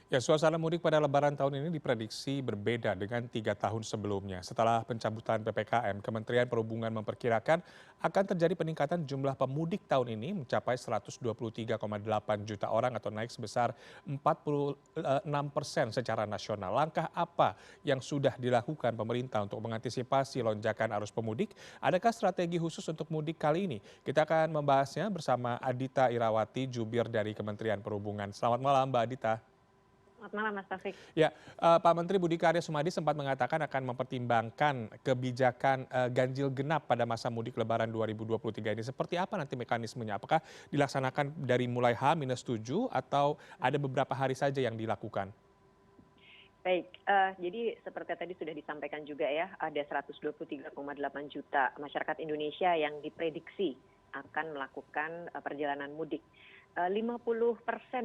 Ya, suasana mudik pada Lebaran tahun ini diprediksi berbeda dengan 3 tahun sebelumnya. Setelah pencabutan PPKM, Kementerian Perhubungan memperkirakan akan terjadi peningkatan jumlah pemudik tahun ini mencapai 123,8 juta orang atau naik sebesar 46% secara nasional. Langkah apa yang sudah dilakukan pemerintah untuk mengantisipasi lonjakan arus pemudik? Adakah strategi khusus untuk mudik kali ini? Kita akan membahasnya bersama Adita Irawati, jubir dari Kementerian Perhubungan. Selamat malam, Mbak Adita. Selamat malam Mas Taufik. Ya, Pak Menteri Budi Karya Sumadi sempat mengatakan akan mempertimbangkan kebijakan ganjil genap pada masa mudik Lebaran 2023 ini. Seperti apa nanti mekanismenya? Apakah dilaksanakan dari mulai H-7 atau ada beberapa hari saja yang dilakukan? Baik, jadi seperti tadi sudah disampaikan juga ya, ada 123,8 juta masyarakat Indonesia yang diprediksi akan melakukan perjalanan mudik. 50%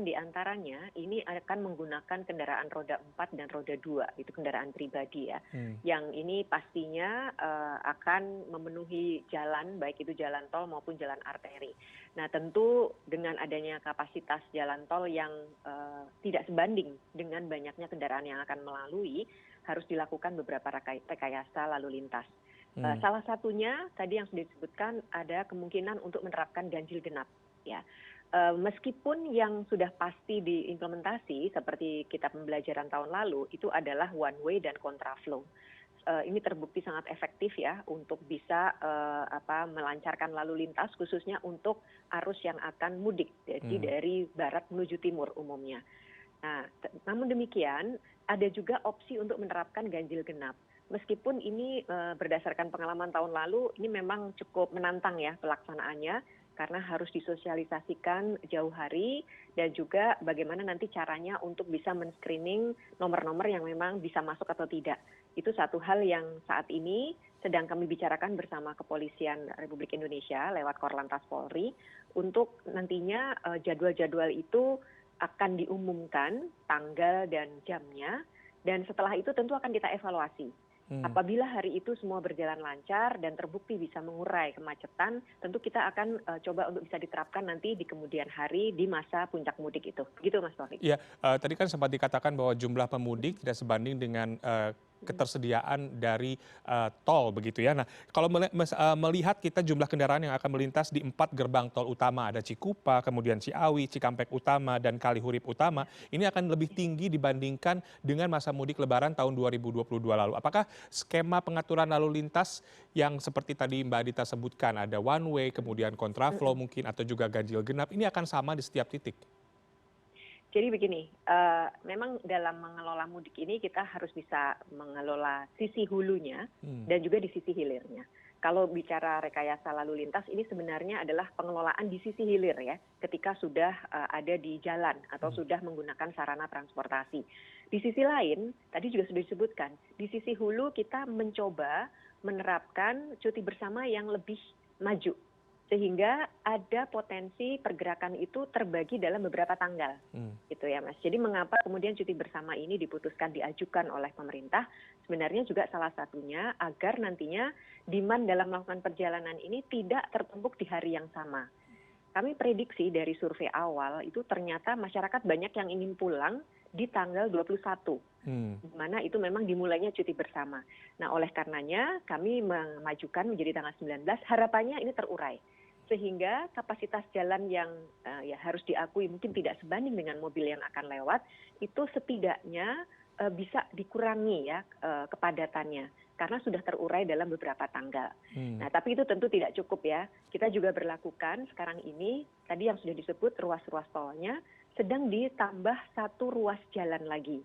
diantaranya ini akan menggunakan kendaraan roda 4 dan roda 2, itu kendaraan pribadi ya. Hmm. Yang ini pastinya akan memenuhi jalan, baik itu jalan tol maupun jalan arteri. Nah tentu dengan adanya kapasitas jalan tol yang tidak sebanding dengan banyaknya kendaraan yang akan melalui, harus dilakukan beberapa rekayasa lalu lintas. Salah satunya tadi yang sudah disebutkan ada kemungkinan untuk menerapkan ganjil genap. Ya, meskipun yang sudah pasti diimplementasi seperti kita pembelajaran tahun lalu itu adalah one way dan kontraflow. Ini terbukti sangat efektif ya untuk bisa melancarkan lalu lintas khususnya untuk arus yang akan mudik, jadi dari barat menuju timur umumnya. Nah, namun demikian ada juga opsi untuk menerapkan ganjil genap. Meskipun ini berdasarkan pengalaman tahun lalu, ini memang cukup menantang ya pelaksanaannya, karena harus disosialisasikan jauh hari dan juga bagaimana nanti caranya untuk bisa men-screening nomor-nomor yang memang bisa masuk atau tidak. Itu satu hal yang saat ini sedang kami bicarakan bersama Kepolisian Republik Indonesia lewat Korlantas Polri untuk nantinya jadwal-jadwal itu akan diumumkan tanggal dan jamnya, dan setelah itu tentu akan kita evaluasi. Apabila hari itu semua berjalan lancar dan terbukti bisa mengurai kemacetan, tentu kita akan coba untuk bisa diterapkan nanti di kemudian hari di masa puncak mudik itu. Begitu Mas Taufik. Iya, tadi kan sempat dikatakan bahwa jumlah pemudik tidak sebanding dengan ketersediaan dari tol begitu ya. Nah, kalau melihat kita jumlah kendaraan yang akan melintas di 4 gerbang tol utama, ada Cikupa, kemudian Ciawi, Cikampek Utama, dan Kalihurip Utama, ini akan lebih tinggi dibandingkan dengan masa mudik Lebaran tahun 2022 lalu. Apakah skema pengaturan lalu lintas yang seperti tadi Mbak Adita sebutkan, ada one way, kemudian kontraflow mungkin, atau juga ganjil genap, ini akan sama di setiap titik? Jadi begini, memang dalam mengelola mudik ini kita harus bisa mengelola sisi hulunya dan juga di sisi hilirnya. Kalau bicara rekayasa lalu lintas ini sebenarnya adalah pengelolaan di sisi hilir ya, ketika sudah ada di jalan atau sudah menggunakan sarana transportasi. Di sisi lain, tadi juga sudah disebutkan, di sisi hulu kita mencoba menerapkan cuti bersama yang lebih maju, sehingga ada potensi pergerakan itu terbagi dalam beberapa tanggal, gitu ya Mas. Jadi mengapa kemudian cuti bersama ini diputuskan diajukan oleh pemerintah, sebenarnya juga salah satunya agar nantinya demand dalam melakukan perjalanan ini tidak tertumpuk di hari yang sama. Kami prediksi dari survei awal itu ternyata masyarakat banyak yang ingin pulang di tanggal 21, di mana itu memang dimulainya cuti bersama. Nah oleh karenanya kami memajukan menjadi tanggal 19, harapannya ini terurai. Sehingga kapasitas jalan yang ya harus diakui mungkin tidak sebanding dengan mobil yang akan lewat, itu setidaknya bisa dikurangi ya kepadatannya, karena sudah terurai dalam beberapa tanggal. Nah tapi itu tentu tidak cukup ya, kita juga berlakukan sekarang ini, tadi yang sudah disebut ruas-ruas tolnya, sedang ditambah satu ruas jalan lagi.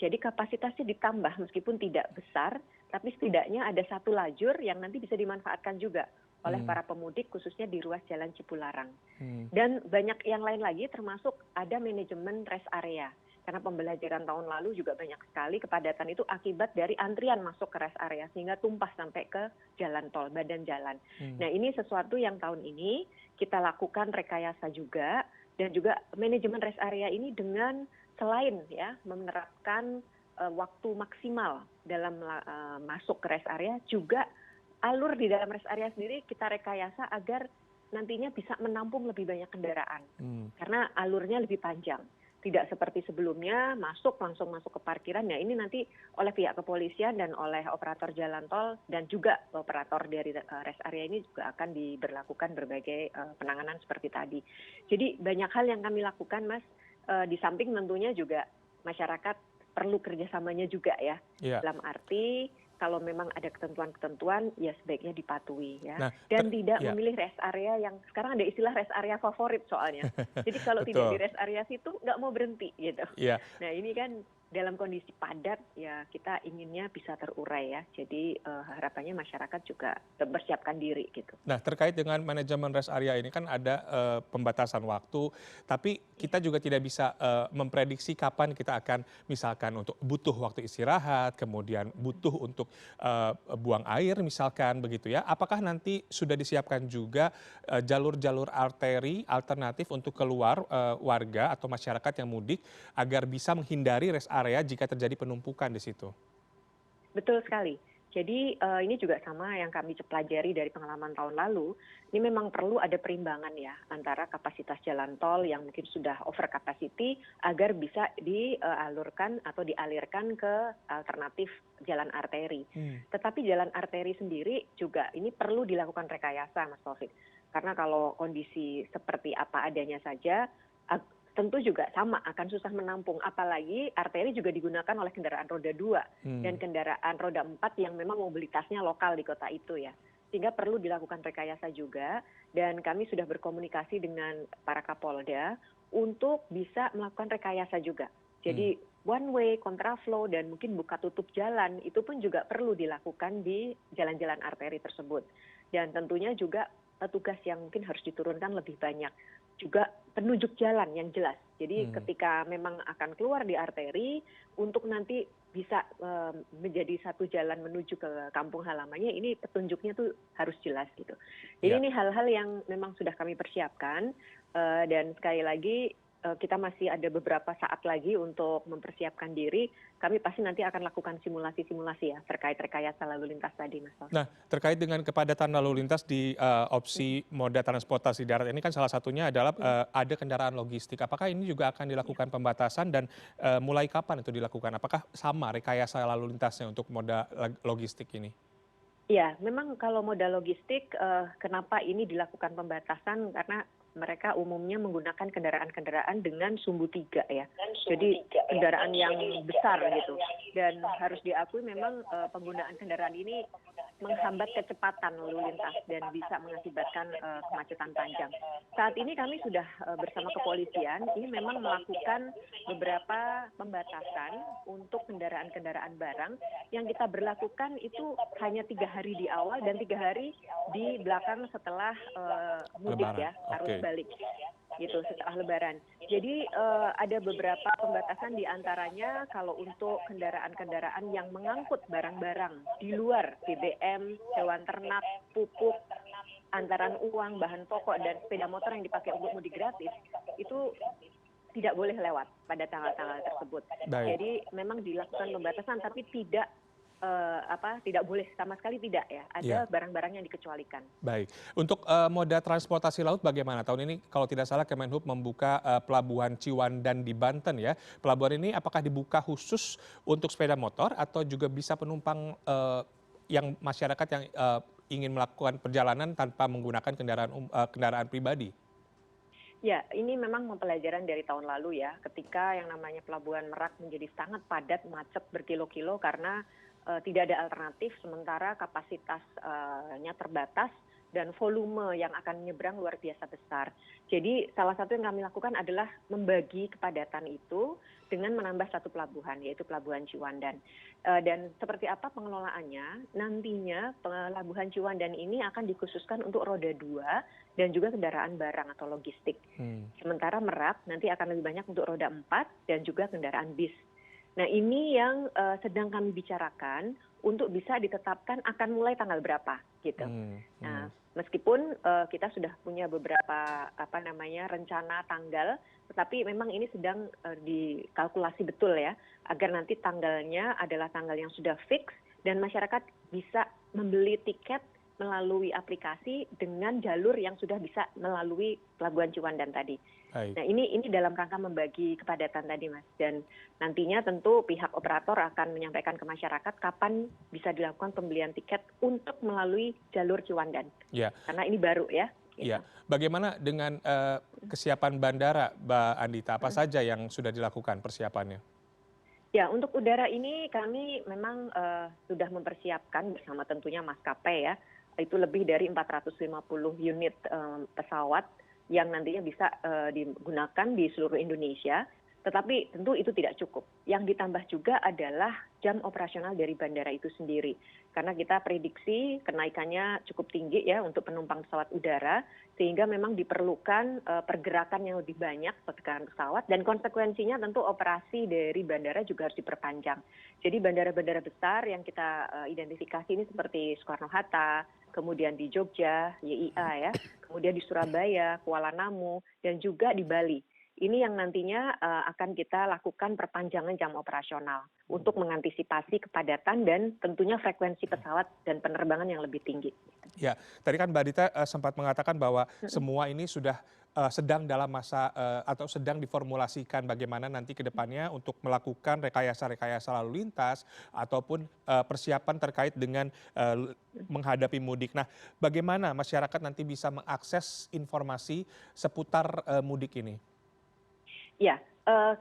Jadi kapasitasnya ditambah meskipun tidak besar, tapi setidaknya ada satu lajur yang nanti bisa dimanfaatkan juga oleh para pemudik khususnya di ruas Jalan Cipularang. Dan banyak yang lain lagi termasuk ada manajemen rest area. Karena pembelajaran tahun lalu juga banyak sekali kepadatan itu akibat dari antrian masuk ke rest area sehingga tumpah sampai ke jalan tol, badan jalan. Nah ini sesuatu yang tahun ini kita lakukan rekayasa juga, dan juga manajemen rest area ini dengan selain ya menerapkan waktu maksimal dalam masuk ke rest area, juga alur di dalam rest area sendiri kita rekayasa agar nantinya bisa menampung lebih banyak kendaraan, karena alurnya lebih panjang. tidak seperti sebelumnya langsung masuk ke parkiran. Ya ini nanti oleh pihak kepolisian dan oleh operator jalan tol dan juga operator dari rest area ini juga akan diberlakukan berbagai penanganan seperti tadi. Jadi banyak hal yang kami lakukan, Mas. Di samping tentunya juga masyarakat perlu kerjasamanya juga ya. Iya. Dalam arti kalau memang ada ketentuan-ketentuan ya sebaiknya dipatuhi ya. Nah, Dan tidak ya, memilih rest area yang sekarang ada istilah rest area favorit soalnya. Jadi kalau tidak di betul. rest area situ nggak mau berhenti gitu. Iya. Nah ini kan dalam kondisi padat ya kita inginnya bisa terurai ya. Jadi harapannya masyarakat juga bersiapkan diri gitu. Nah, terkait dengan manajemen rest area ini kan ada pembatasan waktu, tapi kita juga tidak bisa memprediksi kapan kita akan misalkan untuk butuh waktu istirahat, kemudian butuh untuk buang air misalkan begitu ya. Apakah nanti sudah disiapkan juga jalur-jalur arteri alternatif untuk keluar warga atau masyarakat yang mudik agar bisa menghindari rest area jika terjadi penumpukan di situ? Betul sekali. Jadi ini juga sama yang kami pelajari dari pengalaman tahun lalu. Ini memang perlu ada perimbangan ya antara kapasitas jalan tol yang mungkin sudah over capacity agar bisa dialurkan atau dialirkan ke alternatif jalan arteri. Tetapi jalan arteri sendiri juga ini perlu dilakukan rekayasa, Mas Taufik. Karena kalau kondisi seperti apa adanya saja, tentu juga sama akan susah menampung, apalagi arteri juga digunakan oleh kendaraan roda 2 dan kendaraan roda 4 yang memang mobilitasnya lokal di kota itu ya. Sehingga perlu dilakukan rekayasa juga dan kami sudah berkomunikasi dengan para Kapolda untuk bisa melakukan rekayasa juga. Jadi one way, kontraflow dan mungkin buka tutup jalan itu pun juga perlu dilakukan di jalan-jalan arteri tersebut. Dan tentunya juga petugas yang mungkin harus diturunkan lebih banyak. Juga penunjuk jalan yang jelas. Jadi ketika memang akan keluar di arteri, untuk nanti bisa menjadi satu jalan menuju ke kampung halamannya, ini petunjuknya tuh harus jelas gitu. Jadi ini hal-hal yang memang sudah kami persiapkan dan sekali lagi kita masih ada beberapa saat lagi untuk mempersiapkan diri. Kami pasti nanti akan lakukan simulasi-simulasi ya terkait rekayasa lalu lintas tadi, Mas Taufik. Nah, terkait dengan kepadatan lalu lintas di opsi moda transportasi darat ini kan salah satunya adalah ada kendaraan logistik. Apakah ini juga akan dilakukan pembatasan dan mulai kapan itu dilakukan? Apakah sama rekayasa lalu lintasnya untuk moda logistik ini? Ya, memang kalau moda logistik, kenapa ini dilakukan pembatasan karena mereka umumnya menggunakan kendaraan-kendaraan dengan sumbu 3 ya. Jadi kendaraan yang besar gitu. Dan harus diakui memang penggunaan kendaraan ini menghambat kecepatan lalu lintas dan bisa mengakibatkan kemacetan panjang. Saat ini kami sudah bersama kepolisian ini memang melakukan beberapa pembatasan untuk kendaraan-kendaraan barang yang kita berlakukan itu hanya 3 hari di awal dan 3 hari di belakang setelah mudik ya, arus balik gitu setelah Lebaran. Jadi ada beberapa pembatasan di antaranya kalau untuk kendaraan-kendaraan yang mengangkut barang-barang di luar BBM, hewan ternak, pupuk, antaran uang, bahan pokok dan sepeda motor yang dipakai untuk mudik gratis itu tidak boleh lewat pada tanggal-tanggal tersebut. Baik. Jadi memang dilakukan pembatasan tapi tidak boleh sama sekali tidak ya. Ada barang-barang yang dikecualikan. Baik. Untuk moda transportasi laut bagaimana? Tahun ini kalau tidak salah Kemenhub membuka pelabuhan Ciwandan di Banten ya. Pelabuhan ini apakah dibuka khusus untuk sepeda motor atau juga bisa penumpang yang masyarakat yang ingin melakukan perjalanan tanpa menggunakan kendaraan pribadi? Ya, ini memang pembelajaran dari tahun lalu ya, ketika yang namanya Pelabuhan Merak menjadi sangat padat, macet berkilo-kilo karena tidak ada alternatif, sementara kapasitasnya terbatas dan volume yang akan menyeberang luar biasa besar. Jadi salah satu yang kami lakukan adalah membagi kepadatan itu dengan menambah satu pelabuhan, yaitu Pelabuhan Ciwandan. Dan seperti apa pengelolaannya, nantinya Pelabuhan Ciwandan ini akan dikhususkan untuk roda 2 dan juga kendaraan barang atau logistik. Sementara Merak nanti akan lebih banyak untuk roda 4 dan juga kendaraan bis. Nah ini yang sedang kami bicarakan untuk bisa ditetapkan akan mulai tanggal berapa gitu. Nah meskipun kita sudah punya beberapa rencana tanggal, tetapi memang ini sedang dikalkulasi betul ya agar nanti tanggalnya adalah tanggal yang sudah fix dan masyarakat bisa membeli tiket melalui aplikasi dengan jalur yang sudah bisa melalui Pelabuhan Ciwandan tadi. Baik. Nah, ini dalam rangka membagi kepadatan tadi, Mas. Dan nantinya tentu pihak operator akan menyampaikan ke masyarakat kapan bisa dilakukan pembelian tiket untuk melalui jalur Ciwandan. Ya, Karena ini baru ya. Gitu. ya. Bagaimana dengan kesiapan bandara, Mbak Andita? Apa saja yang sudah dilakukan persiapannya? Ya, untuk udara ini kami memang sudah mempersiapkan bersama tentunya maskapai ya. Itu lebih dari 450 unit pesawat yang nantinya bisa digunakan di seluruh Indonesia. Tetapi tentu itu tidak cukup. Yang ditambah juga adalah jam operasional dari bandara itu sendiri. Karena kita prediksi kenaikannya cukup tinggi ya untuk penumpang pesawat udara, sehingga memang diperlukan pergerakan yang lebih banyak pergerakan pesawat, dan konsekuensinya tentu operasi dari bandara juga harus diperpanjang. Jadi bandara-bandara besar yang kita identifikasi ini seperti Soekarno-Hatta, kemudian di Jogja, YIA ya, kemudian di Surabaya, Kuala Namu, dan juga di Bali. Ini yang nantinya akan kita lakukan perpanjangan jam operasional untuk mengantisipasi kepadatan dan tentunya frekuensi pesawat dan penerbangan yang lebih tinggi. Ya, tadi kan Mbak Dita sempat mengatakan bahwa semua ini sudah sedang dalam masa atau sedang diformulasikan bagaimana nanti ke depannya untuk melakukan rekayasa-rekayasa lalu lintas ataupun persiapan terkait dengan menghadapi mudik. Nah, bagaimana masyarakat nanti bisa mengakses informasi seputar mudik ini? Ya,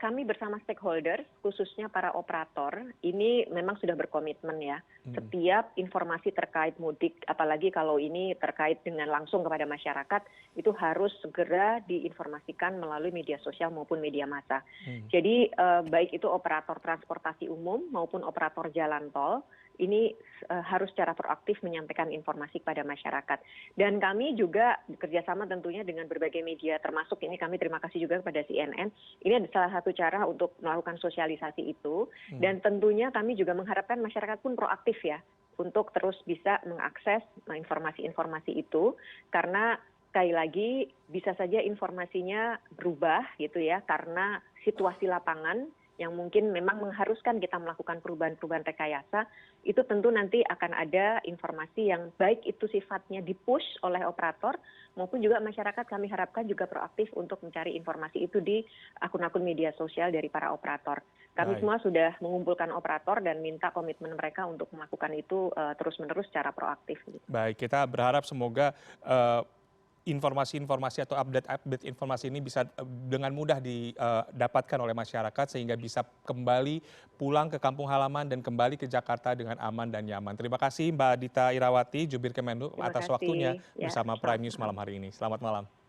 kami bersama stakeholders, khususnya para operator, ini memang sudah berkomitmen ya. Setiap informasi terkait mudik, apalagi kalau ini terkait dengan langsung kepada masyarakat, itu harus segera diinformasikan melalui media sosial maupun media massa. Jadi baik itu operator transportasi umum maupun operator jalan tol, ini harus secara proaktif menyampaikan informasi kepada masyarakat. Dan kami juga bekerjasama tentunya dengan berbagai media, termasuk ini kami terima kasih juga kepada CNN. Ini adalah salah satu cara untuk melakukan sosialisasi itu. Dan tentunya kami juga mengharapkan masyarakat pun proaktif ya, untuk terus bisa mengakses informasi-informasi itu. Karena sekali lagi bisa saja informasinya berubah gitu ya, karena situasi lapangan yang mungkin memang mengharuskan kita melakukan perubahan-perubahan rekayasa, itu tentu nanti akan ada informasi yang baik itu sifatnya di-push oleh operator, maupun juga masyarakat kami harapkan juga proaktif untuk mencari informasi itu di akun-akun media sosial dari para operator. Kami semua sudah mengumpulkan operator dan minta komitmen mereka untuk melakukan itu terus-menerus secara proaktif. Baik, kita berharap semoga informasi-informasi atau update-update informasi ini bisa dengan mudah didapatkan oleh masyarakat sehingga bisa kembali pulang ke kampung halaman dan kembali ke Jakarta dengan aman dan nyaman. Terima kasih Mbak Dita Irawati, Jubir Kemenlu, Terima atas kasih. waktunya Ya, bersama Prime News sama-sama. malam hari ini. Selamat malam.